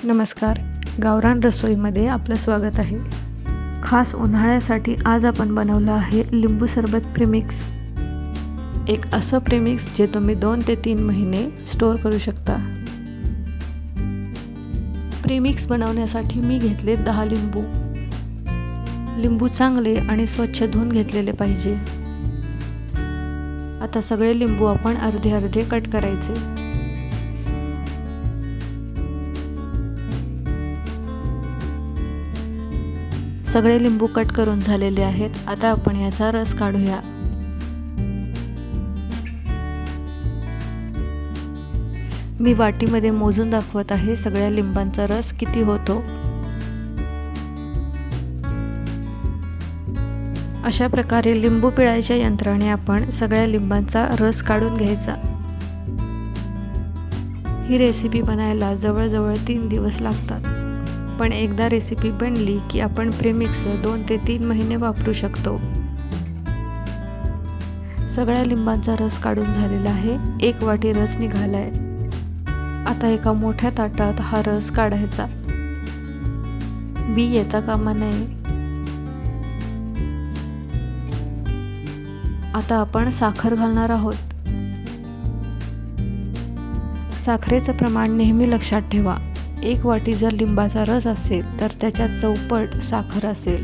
नमस्कार, गावरान रसोईमध्ये आपलं स्वागत आहे। खास उन्हाळ्यासाठी आज आपण बनवलं आहे लिंबू सरबत प्रीमिक्स। एक असं प्रीमिक्स जे तुम्ही 2 ते 3 महिने स्टोर करू शकता। प्रीमिक्स बनवण्यासाठी मी घेतले 10 लिंबू। लिंबू चांगले आणि स्वच्छ धुवून घेतलेले पाहिजे। आता सगळे लिंबू आपण अर्धे अर्धे कट करायचे। सगळे लिंबू कट करून झालेले आहेत। आता आपण याचा रस काढूया। मी वाटीमध्ये मोजून दाखवत आहे सगळ्या लिंबांचा रस किती होतो। अशा प्रकारे लिंबू पिळायच्या यंत्राने आपण सगळ्या लिंबांचा रस काढून घ्यायचा। ही रेसिपी बनायला जवळजवळ 3 दिवस लागतात। पण एकदा रेसिपी बनली की आपण प्रीमिक्स 2 ते 3 महिने वापरू शकतो। सगळ्या लिंबांचा रस काढून झालेला आहे। 1 वाटी रस निघालाय। आता एका मोठ्या ताटात हा रस काढायचा। बी येता कामा नये। आता आपण साखर घालणार आहोत। साखरेचं प्रमाण नेहमी लक्षात ठेवा। 1 वाटी जर लिंबाचा रस असेल तर त्याच्या चौपट साखर असेल।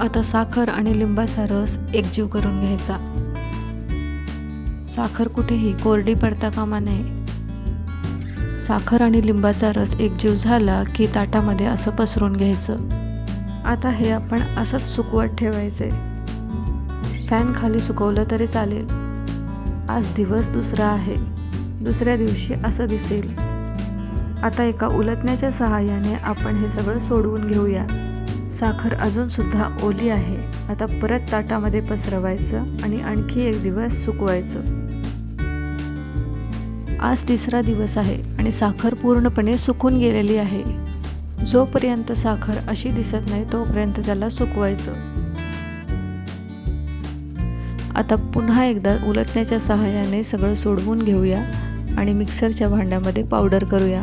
आता साखर आणि लिंबाचा रस एकजीव करून घ्यायचा। साखर कुठेही कोरडी पडता कामा नये। साखर आणि लिंबाचा रस एकजीव झाला की ताटामध्ये असं पसरून घ्यायचं। आता हे आपण असंच सुकवत ठेवायचे। फॅन खाली सुकवलं तरी चालेल। आज दिवस दुसरा आहे। दुसऱ्या दिवशी असं दिसेल। आता एका उलटण्याच्या सहाय्याने आपण हे सगळं सोडवून घेऊया। साखर अजून सुद्धा ओली आहे। आता परत ताटामध्ये पसरवायचं आणि आणखी एक दिवस सुकवायचं। आज तिसरा दिवस आहे आणि साखर पूर्णपणे सुकून गेलेली आहे। जोपर्यंत साखर अशी दिसत नाही तोपर्यंत त्याला सुकवायचं। आता पुन्हा एकदा उलटण्याच्या सहाय्याने सगळं सोडवून घेऊया आणि मिक्सरच्या भांड्यामध्ये पावडर करूया।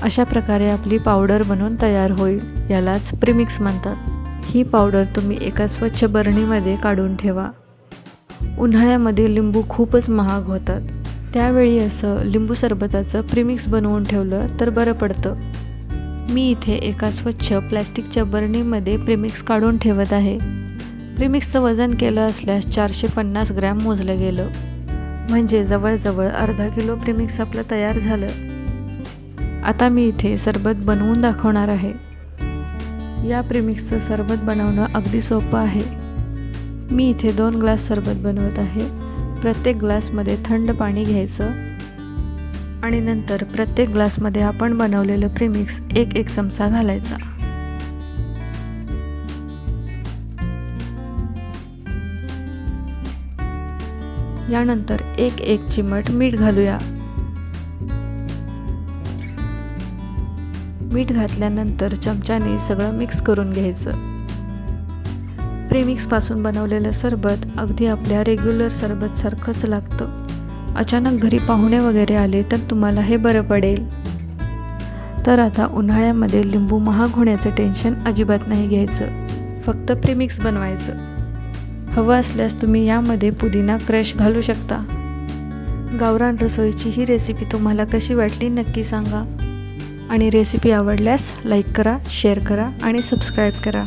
अशा प्रकारे आपली पावडर बनवून तयार होईल। यालाच प्रीमिक्स म्हणतात। ही पावडर तुम्ही एका स्वच्छ बरणीमध्ये काढून ठेवा। उन्हाळ्यामध्ये लिंबू खूपच महाग होतात। त्यावेळी असं लिंबू सरबताचं प्रीमिक्स बनवून ठेवलं तर बरं पडतं। मी इथे एका स्वच्छ प्लॅस्टिकच्या बरणीमध्ये प्रीमिक्स काढून ठेवत आहे। प्रीमिक्सचं वजन केलं असल्यास 450 ग्रॅम मोजलं गेलं। म्हणजे जवळजवळ अर्धा किलो प्रीमिक्स आपलं तयार झालं। आता मी इथे सरबत बनवून दाखवणार आहे। या प्रीमिक्सचं सरबत बनवणं अगदी सोपं आहे। मी इथे 2 ग्लास सरबत बनवत आहे। प्रत्येक ग्लासमध्ये थंड पाणी घ्यायचं आणि नंतर प्रत्येक ग्लासमध्ये आपण बनवलेलं प्रीमिक्स 1 चमचा घालायचा। यानंतर 1 चिमट मीठ घालूया। मीठ घातल्यानंतर चमच्याने सगळं मिक्स करून घ्यायचं। प्रीमिक्स पासून बनवलेलं सरबत अगदी आपल्या रेग्युलर सरबत सारखंच लागतं। अचानक घरी पाहुणे वगैरे आले तर तुम्हाला हे बरं पडेल। तर आता उन्हाळ्यामध्ये लिंबू महाग होण्याचं टेन्शन अजिबात नाही घ्यायचं। फक्त प्रीमिक्स बनवायचं। हवं असल्यास तुम्ही यामध्ये पुदिना क्रश घालू शकता। गावरान रसोईची ही रेसिपी तुम्हाला कशी वाटली नक्की सांगा आणि रेसिपी आवडल्यास लाईक करा, शेअर करा आणि सबस्क्राईब करा।